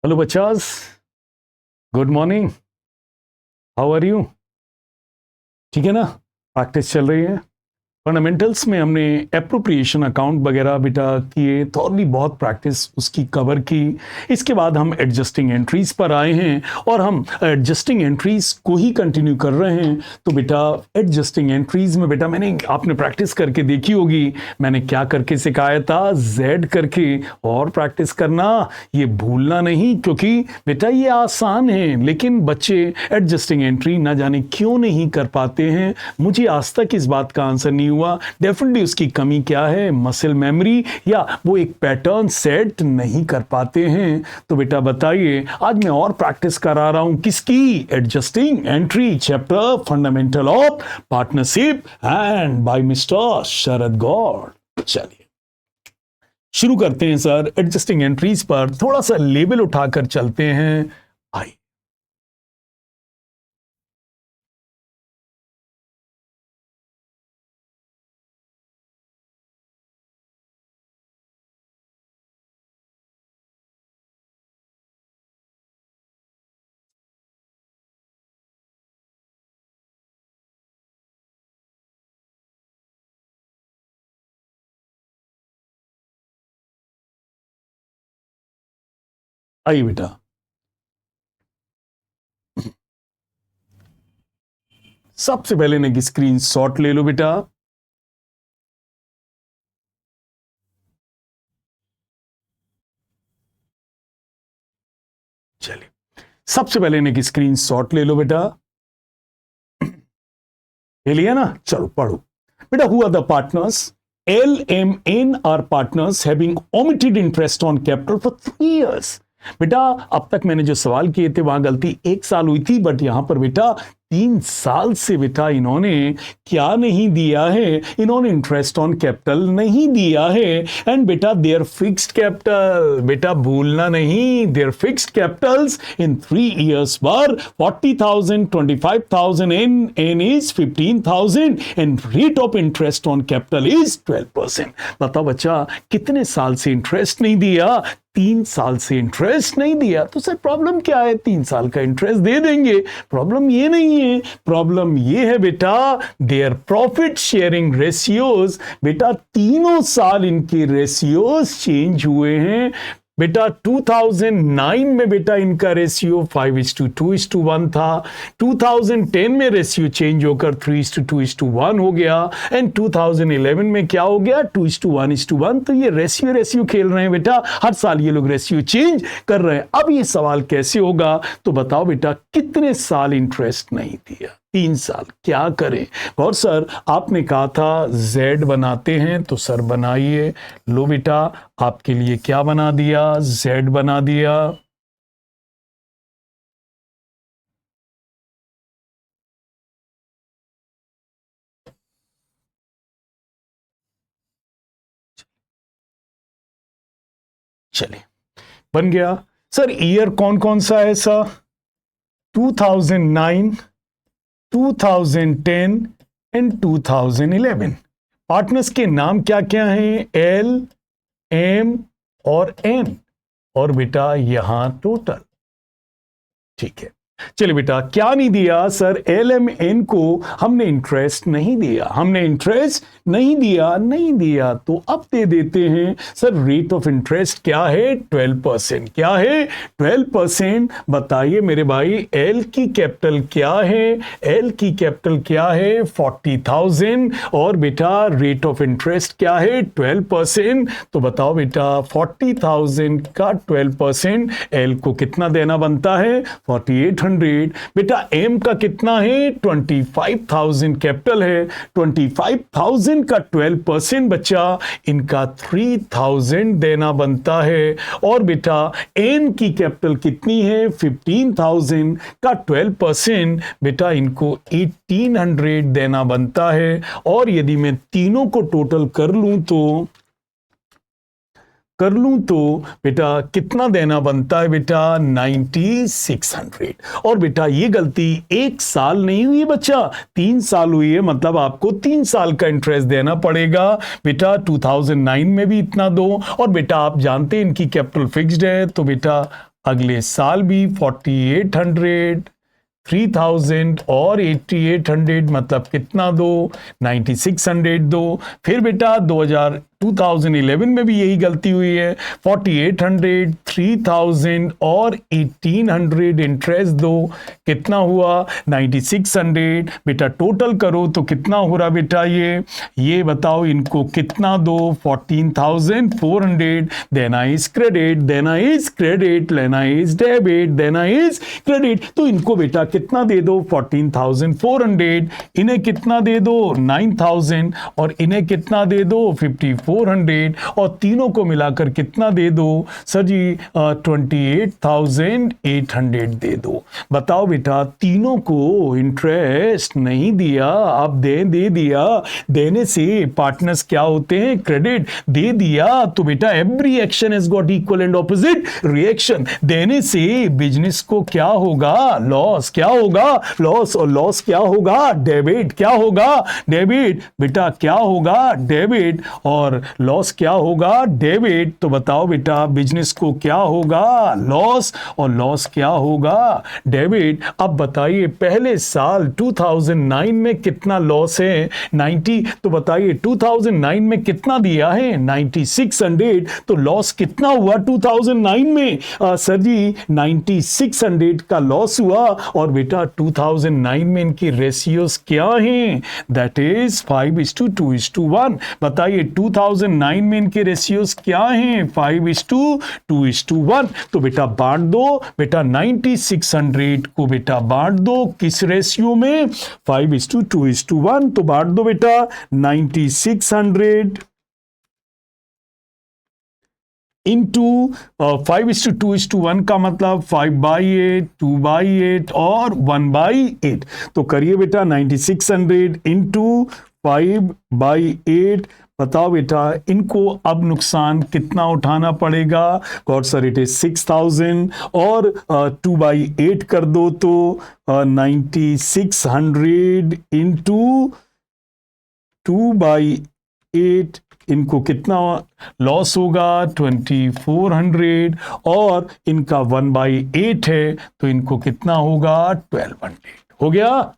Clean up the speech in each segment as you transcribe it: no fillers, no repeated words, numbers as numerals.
Hello बच्चास, good morning, how are you? ठीक है ना? प्रैक्टिस चल रही है। फंडामेंटल्स में हमने एप्रोप्रिएशन अकाउंट वगैरह बेटा किए, थॉरली बहुत प्रैक्टिस उसकी कवर की। इसके बाद हम एडजस्टिंग एंट्रीज पर आए हैं और हम एडजस्टिंग एंट्रीज को ही कंटिन्यू कर रहे हैं। तो बेटा एडजस्टिंग एंट्रीज में बेटा आपने प्रैक्टिस करके देखी होगी, मैंने क्या करके सिखाया था, जेड करके। और प्रैक्टिस करना, ये भूलना नहीं, क्योंकि बेटा ये आसान है, लेकिन बच्चे एडजस्टिंग एंट्री ना जाने क्यों नहीं कर पाते हैं। मुझे आज तक इस बात का आंसर नहीं हुआ। डेफिनेटली उसकी कमी क्या है, मसल मेमोरी, या वो एक पैटर्न सेट नहीं कर पाते हैं। तो बेटा बताइए, आज मैं और प्रैक्टिस करा रहा हूं किसकी? Adjusting entry chapter fundamental of partnership and by mister Sharad Gaur. चलिए शुरू करते हैं सर। एडजस्टिंग एंट्रीज पर थोड़ा सा लेवल उठाकर चलते हैं। आइए आइए बेटा, सबसे पहले ना स्क्रीन शॉट ले लो बेटा। चलिए सबसे पहले ना स्क्रीन शॉट ले लो बेटा। ले लिया ना? चलो पढ़ो बेटा। Who are the partners? L, M, N are partners having omitted interest on capital for 3 years. बेटा अब तक मैंने जो सवाल किए थे वहां गलती 1 साल हुई थी, बट यहां पर बेटा 3 साल से बेटा इन्होंने क्या नहीं दिया है? इन्होंने इंटरेस्ट ऑन कैपिटल नहीं दिया है। एंड बेटा देयर फिक्स्ड कैपिटल, बेटा भूलना नहीं, there fixed capitals in 3 years पर 40,000, 25,000 N is 15,000 and rate of interest on capital is 12%। बताओ बच्चा, कितने साल से इंटरेस्ट नहीं दिया? 3 साल से इंटरेस्ट नहीं दिया। तो सर प्रॉब्लम क्या है? 3 साल का इंटरेस्ट दे देंगे, प्रॉब्लम ये नहीं है। प्रॉब्लम ये है बेटा देयर प्रॉफिट शेयरिंग रेशियोज। बेटा तीनों साल इनके रेशियोज चेंज हुए हैं। बेटा 2009 में बेटा इनका रेशियो 5:2:1 था। 2010 में रेशियो चेंज होकर 3:2:1 हो गया। एंड 2011 में क्या हो गया? 2:1:1। तो ये रेशियो खेल रहे हैं बेटा, हर साल ये लोग रेशियो चेंज कर रहे हैं। अब ये सवाल कैसे होगा? तो बताओ बेटा, कितने साल इंटरेस्ट नहीं दिया? 3 साल। क्या करें? और सर आपने कहा था जेड बनाते हैं, तो सर बनाइए। लो बेटा, आपके लिए क्या बना दिया? जेड बना दिया। चलिए बन गया। सर ईयर कौन कौन सा है सर? 2009, 2010 एंड 2011। पार्टनर्स के नाम क्या क्या हैं? एल, एम और एन, और बेटा यहां टोटल। ठीक है, चलिए बेटा क्या नहीं दिया? सर एल एम एन को हमने इंटरेस्ट नहीं दिया, हमने इंटरेस्ट नहीं दिया, तो अब दे देते हैं। सर रेट ऑफ इंटरेस्ट क्या है? 12%। क्या है? 12%। बताइए मेरे भाई, एल की कैपिटल क्या है? एल की कैपिटल क्या है? 40,000, और बेटा रेट ऑफ इंटरेस्ट क्या है? 12%। तो बताओ बेटा 40,000 का 12%, एल को कितना देना बनता है? 4800। बेटा एम का कितना है? 25,000 कैपिटल है। 25,000 का 12% बच्चा, इनका 3,000 देना बनता है। और बेटा एन की कैपिटल कितनी है? 15,000 का 12%, बेटा इनको 1800 देना बनता है। और यदि मैं तीनों को टोटल कर लूं तो बेटा कितना देना बनता है? बेटा 9600। और बेटा ये गलती 1 साल नहीं हुई बच्चा, 3 साल हुई है। मतलब आपको 3 साल का इंटरेस्ट देना पड़ेगा। बेटा 2009 में भी इतना दो, और बेटा आप जानते हैं इनकी कैपिटल फिक्स्ड है, तो बेटा अगले साल भी 4800, 3000 और 8800, मतलब कितना दो, 9600 दो। फिर बेटा 2011 में भी यही गलती हुई है, 4800, 3000 और 1800 इंटरेस्ट दो, कितना हुआ 9600। बेटा टोटल करो तो कितना हो रहा बेटा, ये बताओ इनको कितना दो, 14400। देना इज क्रेडिट, देना इज क्रेडिट, लेना इज डेबिट, देना इज क्रेडिट। तो इनको बेटा कितना दे दो, 14400, इन्हें कितना दे दो 9000, और इन्हें कितना दे दो 5400, और तीनों को मिलाकर कितना दे दो सर जी 28800 दे दो। बताओ बेटा तीनों को इंटरेस्ट नहीं दिया, अब दे दिया। देने से पार्टनर्स क्या होते हैं, क्रेडिट। दे दिया तो बेटा every action has got equal and opposite reaction. देने से बिजनेस को क्या होगा, लॉस। क्या होगा, लॉस। और लॉस क्या होगा, डेबिट। क्या होगा, डेबिट। बेटा क्या होगा, डेबिट। और लॉस क्या होगा, डेबिट। तो बताओ बेटा बिजनेस को क्या होगा, लॉस, और लॉस क्या होगा, डेबिट। अब बताइए पहले साल 2009 में कितना लॉस है, 90। तो बताइए 2009 में कितना दिया है, 9600। तो लॉस कितना हुआ 2009 में, सर जी 9600 का लॉस हुआ। और बेटा 2009 में इनकी रेशियोज क्या हैं, दैट इज 5:2:1। बताइए 2009 में इनके रेशियोज क्या हैं, 5:2:1। तो बेटा बांट दो, बेटा 9600 को बेटा बांट दो किस रेशियो में, 5:2:1। तो बांट दो बेटा 9600 इंटू 5:2:1 का मतलब 5/8, 2/8 और 1/8। तो करिए बेटा 9600 इंटू 5/8। बताओ बेटा इनको अब नुकसान कितना उठाना पड़ेगा, गॉड सर इट इज 6000, और 2/8 कर दो तो 9600 इंटू 2/8। इनको कितना लॉस होगा 2400, और इनका 1/8 है तो इनको कितना होगा 1200। हो गया,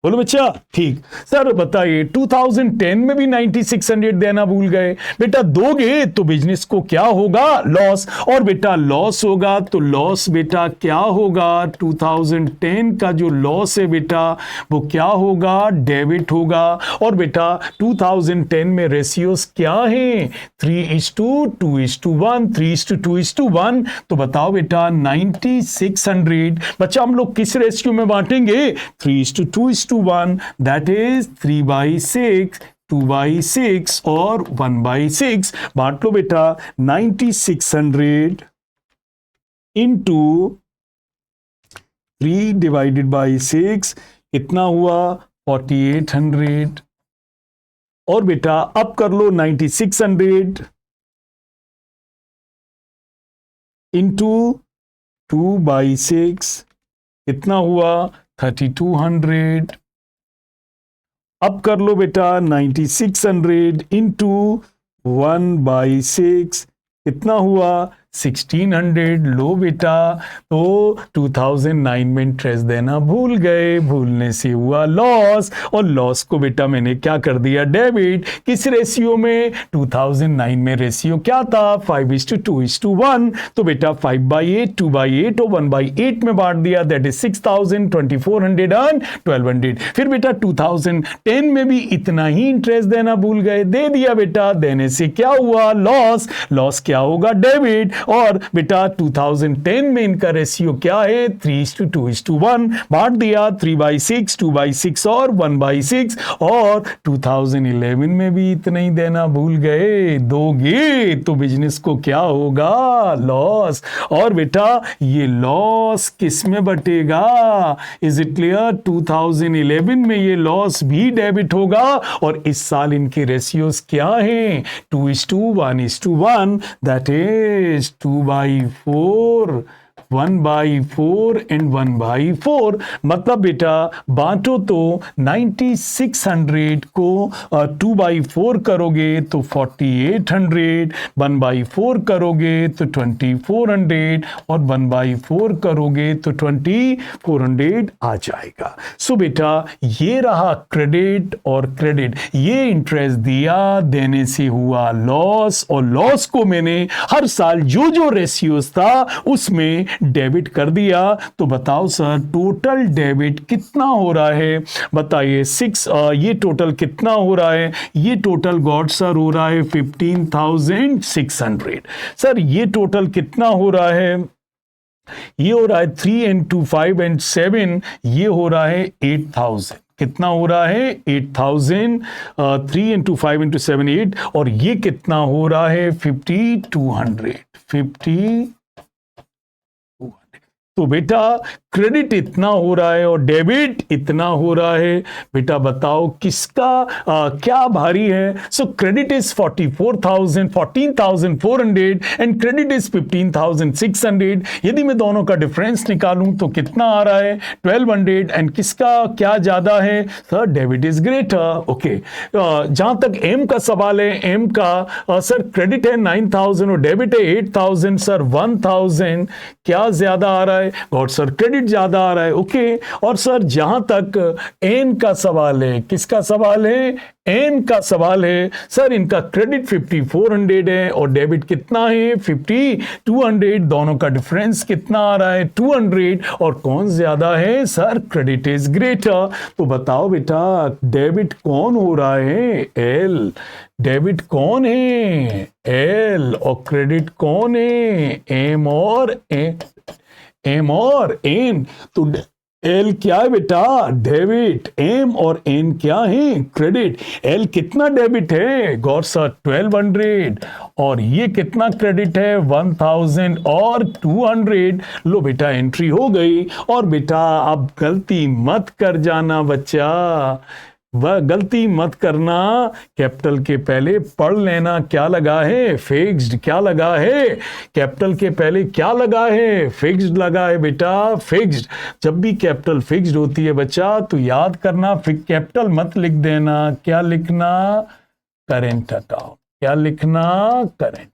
बोलो बच्चा ठीक। सर बताइए 2010 में भी 9600 देना भूल गए। बेटा दोगे तो बिजनेस को क्या होगा, लॉस। और बेटा लॉस होगा तो लॉस बेटा क्या होगा, 2010 का जो लॉस है बेटा वो क्या होगा, डेबिट होगा। और बेटा 2010 में रेशियोज क्या हैं, 3:2:1, 3:2:1। तो बताओ बेटा 9600 बच्चा हम लोग किस रेशियो में बांटेंगे, 3:2:1, that is 3/6, 2/6 और 1/6। बांट लो बेटा 9600 इंटू 3/6 इतना हुआ 4800। और बेटा अब कर लो 9600 इंटू 2/6 इतना हुआ 3200। अब कर लो बेटा 9600 इंटू 1/6 इतना हुआ 1600। लो बेटा तो 2009 में इंटरेस्ट देना भूल गए, भूलने से हुआ लॉस। और लॉस को बेटा मैंने क्या कर दिया, डेबिट। किस रेशियो में, 2009 में रेशियो क्या था 5:2:1। तो बेटा 5/8, 2/8 और 1/8 में बांट दिया, दैट इज 6000, 2400 और 1200। फिर बेटा 2010 में भी इतना ही इंटरेस्ट देना भूल गए, दे दिया बेटा। देने से क्या हुआ, लॉस। लॉस क्या होगा, डेबिट। और बेटा 2010 में इनका रेशियो क्या है, 3:2:1। बांट दिया 3/6, 2/6 और 1/6। और 2011 में भी इतना ही देना भूल गए, दोगे तो बिजनेस को क्या होगा, लॉस। और बेटा ये लॉस किस में बटेगा, इज इट क्लियर, 2011 में ये लॉस भी डेबिट होगा। और इस साल इनके रेशियोज क्या हैं, 2:1:1, दैट इज 2/4, 1/4 एंड 1/4, मतलब बेटा बांटो तो 9600 को 2/4 करोगे तो 4800, 1/4 करोगे तो 2400 और 1/4 करोगे तो 2400 आ जाएगा। सो बेटा ये रहा क्रेडिट और क्रेडिट, ये इंटरेस्ट दिया, देने से हुआ लॉस, और लॉस को मैंने हर साल जो जो रेशियोज था उसमें डेबिट कर दिया। तो बताओ सर टोटल डेबिट कितना हो रहा है, बताइए 6, ये टोटल कितना हो रहा है, ये टोटल गॉड सर हो रहा है 15,600। सर ये टोटल कितना हो रहा है, ये हो रहा है 3 and 2 5 and 7, ये हो रहा है 8,000। कितना हो रहा है 8,000, 3 and 2 5 into 7 8, और ये कितना हो रहा है 5,200। तो बेटा क्रेडिट इतना हो रहा है और डेबिट इतना हो रहा है। बेटा बताओ किसका क्या भारी है। सो credit is 14,400 and credit is 15,600। यदि मैं दोनों का डिफरेंस निकालूं तो कितना आ रहा है 1200, एंड किसका क्या ज्यादा है sir, debit is greater. Okay, जहां तक एम का सवाल है, एम का सर क्रेडिट है 9,000 और डेबिट है 8,000, सर 1,000 क्या ज्यादा आ रहा है, गॉड सर क्रेडिट ज्यादा आ रहा है। ओके, और सर जहां तक एन का सवाल है, किसका सवाल है, एन का सवाल है, सर इनका क्रेडिट 5,400 है और डेबिट कितना है 5,200, दोनों का डिफरेंस कितना आ रहा है 200, और कौन ज्यादा है सर, क्रेडिट इज ग्रेटर। तो बताओ बेटा डेबिट कौन हो रहा है, एल, डेबिट कौन है एल, और क्रेडिट कौन है एम और एन। तो एल क्या है बेटा, डेबिट, एम और एन क्या है, क्रेडिट। एल कितना डेबिट है गौर सर 1200, और ये कितना क्रेडिट है 1000 और 200। लो बेटा एंट्री हो गई। और बेटा अब गलती मत कर जाना बच्चा, वह गलती मत करना, कैपिटल के पहले पढ़ लेना क्या लगा है, फिक्स्ड। क्या लगा है कैपिटल के पहले, क्या लगा है, फिक्स्ड लगा है बेटा, फिक्स्ड। जब भी कैपिटल फिक्स्ड होती है बच्चा तो याद करना, कैपिटल मत लिख देना, क्या लिखना, करेंट अकाउंट। क्या लिखना, करेंट।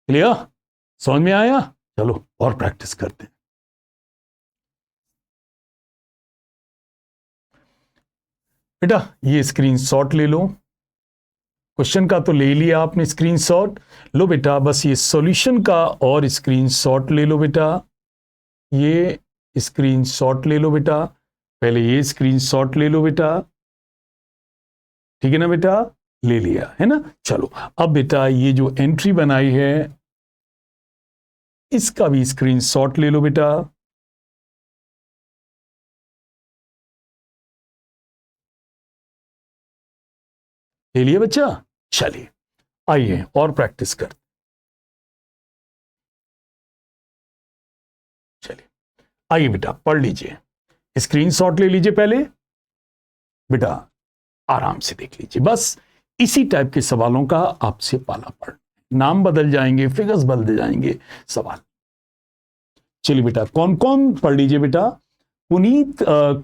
क्लियर, समझ में आया। चलो और प्रैक्टिस करते हैं। बेटा ये स्क्रीनशॉट ले लो, क्वेश्चन का तो ले लिया आपने स्क्रीनशॉट। लो बेटा बस ये सॉल्यूशन का और स्क्रीनशॉट ले लो बेटा, ये स्क्रीनशॉट ले लो बेटा, पहले ये स्क्रीनशॉट ले लो बेटा, ठीक है ना बेटा, ले लिया है ना। चलो अब बेटा ये जो एंट्री बनाई है इसका भी स्क्रीनशॉट ले लो बेटा। ले लिया बच्चा, चलिए आइए और प्रैक्टिस कर। चलिए आइए बेटा पढ़ लीजिए, स्क्रीनशॉट ले लीजिए पहले बेटा, आराम से देख लीजिए। बस इसी टाइप के सवालों का आपसे पाला पड़, नाम बदल जाएंगे, फिगर्स बदल जाएंगे, सवाल। चलिए बेटा कौन कौन पढ़ लीजिए बेटा। Puneet,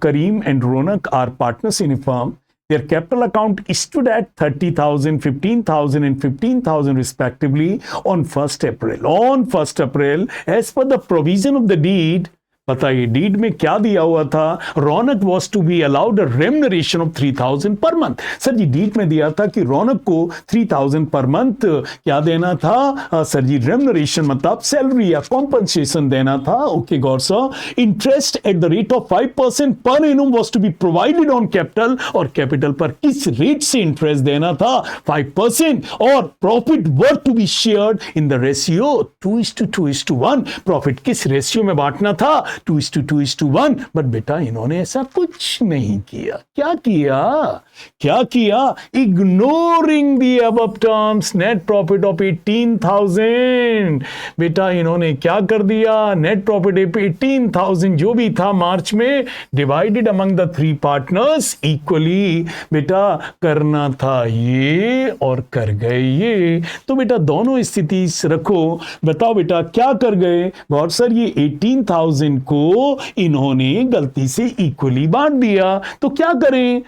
Karim and Ronak are partners in a firm. Their capital account stood at 30,000, 15,000 and 15,000 respectively on 1st April. On 1st April, as per the provision of the deed, बताइए डीड में क्या दिया हुआ था, Raunak was to be allowed remuneration of 3,000 per month. Sir ji deed में दिया था कि रौनक को 3,000 पर मंथ क्या देना था सर जी, रेम्युनरेशन मतलब सैलरी या कॉम्पनसेशन देना था। Okay good sir, interest at the rate of 5% per annum was to be provided on capital, और कैपिटल पर किस रेट से इंटरेस्ट देना था 5%, और profit were to be shared in the ratio 2:1। Profit किस रेशियो में बांटना था 2:1, बट बेटा इन्होंने ऐसा कुछ नहीं किया। क्या किया? Ignoring the above terms, net profit of 18,000। बेटा इन्होंने क्या कर दिया? नेट प्रॉफिट 18,000 जो भी था मार्च में, divided among the 3 partners equally. बेटा करना था ये और कर गए ये। तो बेटा दोनों स्थिति रखो, बताओ बेटा क्या कर गए? गौर सर ये 18,000 को इन्होंने गलती से इक्वली बांट दिया, तो क्या करें?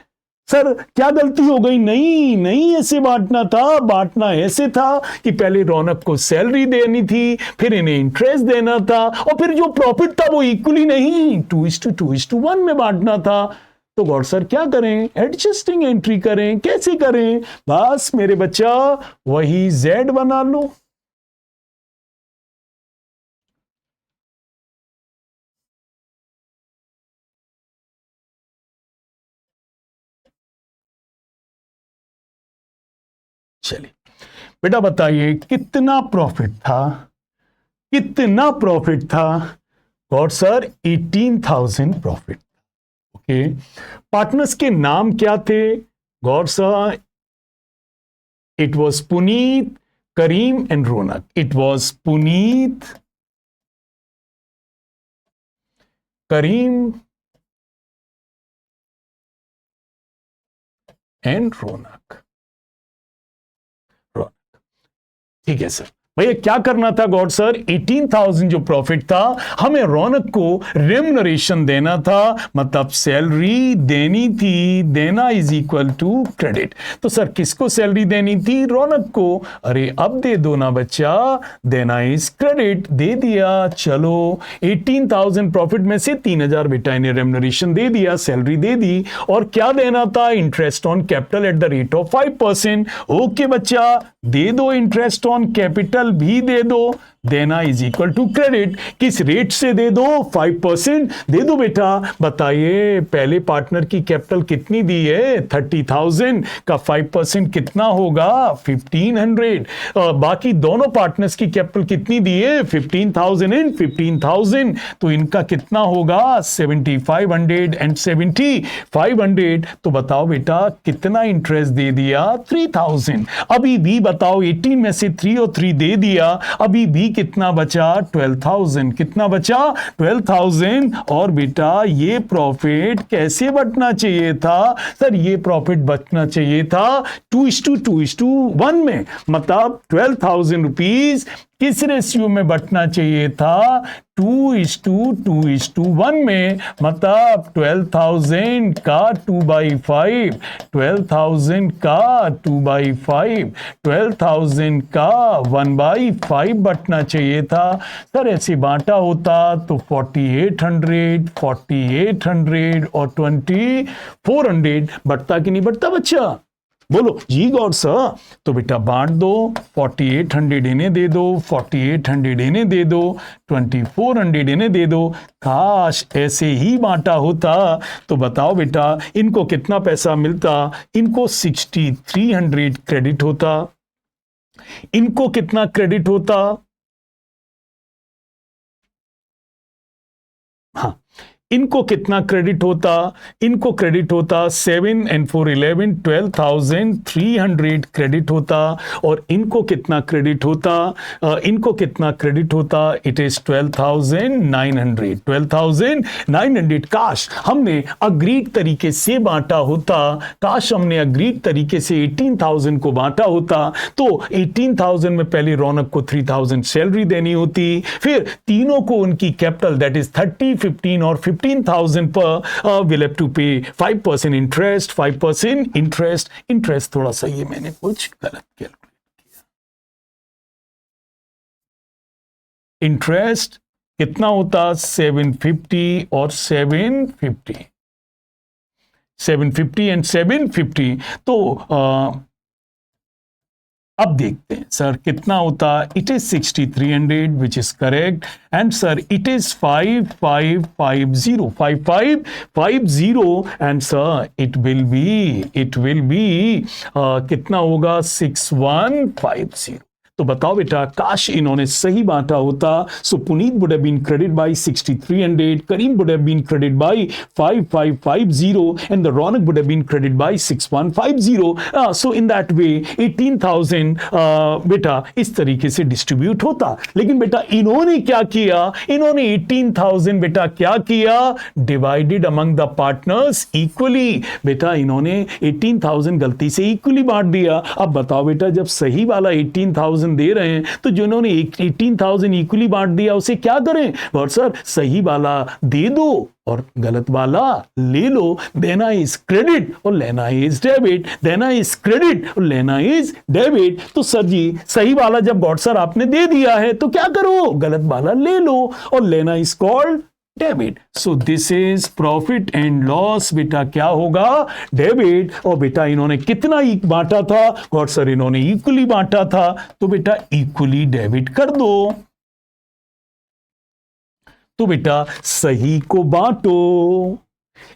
सर क्या गलती हो गई? नहीं ऐसे बांटना ऐसे था कि पहले रौनक को सैलरी देनी थी, फिर इन्हें इंटरेस्ट देना था, और फिर जो प्रॉफिट था वो इक्वली नहीं 2:1 में बांटना था। तो गौर सर क्या करें? एडजस्टिंग एंट्री करें। कैसे करें? बस मेरे बच्चा वही Z बना लो। चलिए बेटा बताइए कितना प्रॉफिट था? Got sir 18,000 profit. Okay, partners के नाम क्या थे? Got sir it was Puneet, Karim and Raunak. It was Puneet, Karim and Raunak. ठीक है सर। भैया क्या करना था गॉड सर? 18,000 जो प्रॉफिट था हमें रौनक को रेम्युनरेशन देना था, मतलब सैलरी देनी थी। देना इज इक्वल टू क्रेडिट। तो सर किसको सैलरी देनी थी? रौनक को। अरे अब दे दो ना बच्चा, देना इज क्रेडिट। दे दिया। चलो 18,000 प्रॉफिट में से 3,000 बेटा इन्हें रेम्युनरेशन दे दिया, सैलरी दे दी। और क्या देना था? Interest on capital eight the rate of 5%। Okay बच्चा, दे दो इंटरेस्ट ऑन कैपिटल भी दे दो। देना इज इक्वल टू क्रेडिट। किस रेट से दे दो? 5% दे दो बेटा। बताइए पहले पार्टनर की कैपिटल कितनी दी है? 30,000 का 5% कितना होगा? 1,500। बाकी दोनों पार्टनर्स की कैपिटल कितनी दी है? 15,000 एंड 15,000। तो इनका कितना होगा? 7,500 एंड 7,500। तो बताओ बेटा कितना इंटरेस्ट दे दिया? 3,000। अभी भी बताओ 18 में से 3 और 3 दे दिया, अभी भी कितना बचा? 12,000। कितना बचा? 12,000। और बेटा ये प्रॉफिट कैसे बचना चाहिए था? सर ये प्रॉफिट बचना चाहिए था 2:1 में, मतलब 12,000 रुपीज किस रेशियो में बंटना चाहिए था? 2:1 में, मतलब 12,000 का 2/5, 12,000 का 2/5, 12,000 का 1/5 बंटना चाहिए था। सर ऐसे बांटा होता तो 4,800 और 2,400 बंटता कि नहीं बंटता बच्चा? बोलो जी गॉड सर। तो बेटा बांट दो, 4,800 इन्हें दे दो, 4,800 इन्हें दे दो, 2,400 इन्हें दे दो। काश ऐसे ही बांटा होता तो बताओ बेटा इनको कितना पैसा मिलता? इनको 6,300 क्रेडिट होता। इनको कितना क्रेडिट होता? हाँ, इनको कितना क्रेडिट होता? इनको क्रेडिट होता 7 and 4 11 12,300 क्रेडिट होता। और इनको कितना क्रेडिट होता? इनको कितना क्रेडिट होता? It is 12,900, 12,900। काश हमने अग्रीड तरीके से बांटा होता, काश हमने अग्रीड तरीके से 18,000 को बांटा होता। तो 18,000 में पहले रौनक को 3,000 सैलरी देनी होती, फिर तीनों को उनकी कैपिटल दैट इज 30, 15 और 15,000 पर will have to pay 5% interest, 5% interest। Interest थोड़ा सा ये मैंने कुछ गलत कैलकुलेट किया। इंटरेस्ट कितना होता? 750 और 750, 750 एंड 750। तो अब देखते हैं सर कितना होता। It is 6,300 which is correct. And sir it is 5,550, 5,550। And sir it will be कितना होगा? 6,150। तो बताओ बेटा, काश इन्होंने सही बांटा होता। So Puneet would have been credit by 6300, Karim would have been credit by 5550 and the Raunak would have been credit by 6150। So in that way 18,000 बेटा इस तरीके से डिस्ट्रीब्यूट होता। लेकिन बेटा इन्होंने क्या किया, इन्होंने 18,000 बेटा क्या किया, divided among the partners equally. बेटा इन्होंने 18,000 गलती से इक्वली बांट दिया। अब बताओ बेटा, जब सही वाला 18,000 दे रहे हैं तो जिन्होंने 18,000 इक्वली बांट दिया उसे क्या करें? और सर सही वाला दे दो और गलत वाला ले लो। देना इज क्रेडिट और लेना इज डेबिट, देना इज क्रेडिट और लेना इज डेबिट। तो सर जी सही वाला जब गॉड सर आपने दे दिया है तो क्या करो, गलत वाला ले लो और लेना is called debit. So this is profit and loss. बेटा क्या होगा, डेबिट। और बेटा इन्होंने कितना बांटा था, गॉड सर इन्होंने इक्वली बांटा था, तो बेटा इक्वली डेबिट कर दो। तो बेटा सही को बांटो,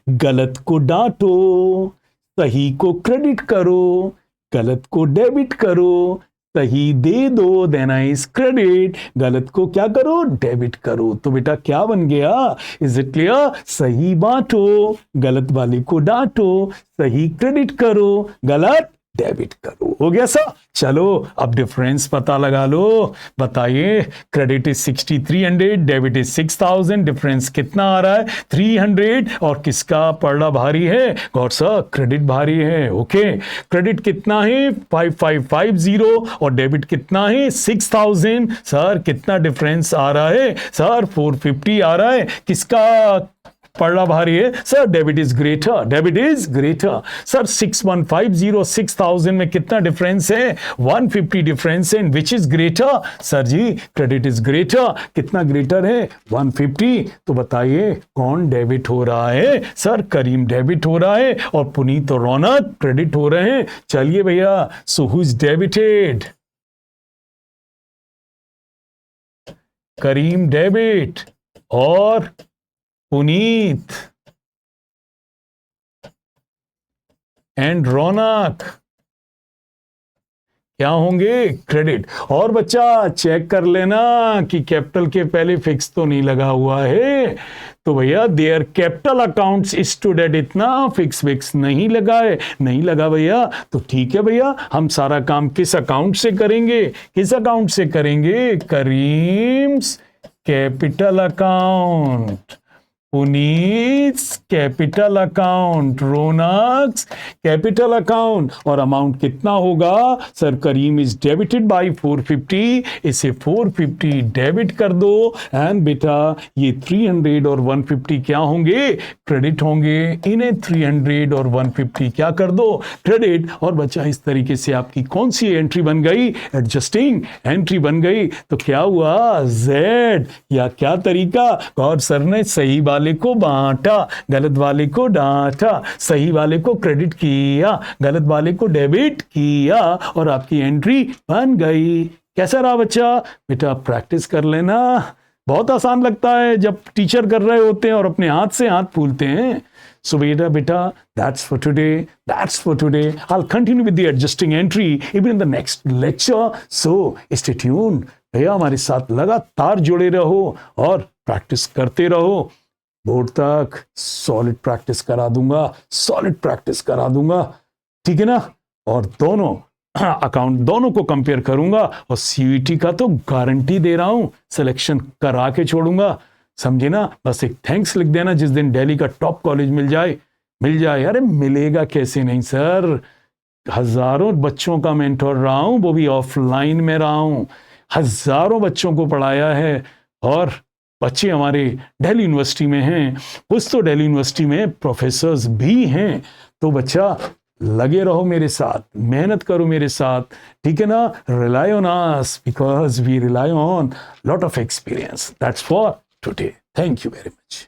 गलत को डांटो, सही को क्रेडिट करो, गलत को डेबिट करो, सही दे दो, देना इज क्रेडिट, गलत को क्या करो, डेबिट करो। तो बेटा क्या बन गया, इज इट क्लियर? सही बांटो, गलत वाले को डांटो, सही क्रेडिट करो, गलत डेबिट करो। हो गया सर? चलो अब डिफरेंस पता लगा लो। बताइए, credit is 6300, debit is 6000, difference कितना आ रहा है? 300। और किसका पड़ना भारी है? गॉड सर क्रेडिट भारी है। ओके, क्रेडिट कितना है? 5550 और डेबिट कितना है? 6000। सर कितना डिफरेंस आ रहा है? सर 450 आ रहा है। किसका पड़ना भारी है? Sir debit is greater, debit is greater. Sir 6150 6000 में कितना डिफरेंस है? 150 डिफरेंस है। Which is greater? Sir ji credit is greater. कितना ग्रेटर है? 150। तो बताइए कौन डेबिट हो रहा है? सर करीम डेबिट हो रहा है और पुनीत और रौनक क्रेडिट हो रहे हैं। चलिए भैया, so who is debited? Karim debit और पुनीत एंड रौनक क्या होंगे? क्रेडिट। और बच्चा चेक कर लेना कि कैपिटल के पहले फिक्स तो नहीं लगा हुआ है। तो भैया their capital accounts stood at इतना, फिक्स नहीं लगा है। नहीं लगा भैया तो ठीक है भैया, हम सारा काम किस अकाउंट से करेंगे? किस अकाउंट से करेंगे? Karim's capital account, Puneet's capital account, Ronak's capital account. और अमाउंट कितना होगा? Sir Karim is debited by 450, इसे 450 डेबिट कर दो। एंड बेटा ये 300 और 150 क्या होंगे? क्रेडिट होंगे। इन्हें 300 और 150 क्या कर दो? क्रेडिट। और बच्चा इस तरीके से आपकी कौन सी एंट्री बन गई? एडजस्टिंग एंट्री बन गई। तो क्या हुआ? जेड। या क्या तरीका? और सर ने सही वाले को बांटा, गलत वाले को डांटा, सही वाले को क्रेडिट किया, गलत वाले को डेबिट किया और आपकी एंट्री बन गई। कैसा रहा बच्चा? बेटा प्रैक्टिस कर लेना। बहुत आसान लगता है जब टीचर कर रहे होते हैं और अपने हाथ से हाथ फूलते हैं। So beta, that's for today. I'll continue with the adjusting entry even in the next lecture. So stay tuned. भैया हमारे साथ लगातार जुड़े रहो और प्रैक्टिस करते रहो। बोर्ड तक सॉलिड प्रैक्टिस करा दूंगा, ठीक है ना? और दोनों अकाउंट दोनों को कंपेयर करूंगा और सीयूईटी का तो गारंटी दे रहा हूं, सिलेक्शन करा के छोड़ूंगा। समझे ना? बस एक थैंक्स लिख देना जिस दिन दिल्ली का टॉप कॉलेज मिल जाए। अरे मिलेगा कैसे नहीं सर, हजारों बच्चों का मेंटोर रहा हूं, वो भी ऑफलाइन में रहा हूं, हजारों बच्चों को पढ़ाया है और बच्चे हमारे दिल्ली यूनिवर्सिटी में हैं, कुछ तो दिल्ली यूनिवर्सिटी में प्रोफेसर्स भी हैं। तो बच्चा लगे रहो मेरे साथ, मेहनत करो मेरे साथ, ठीक है ना? Rely on us because we rely on lot of experience. That's for today. Thank you very much.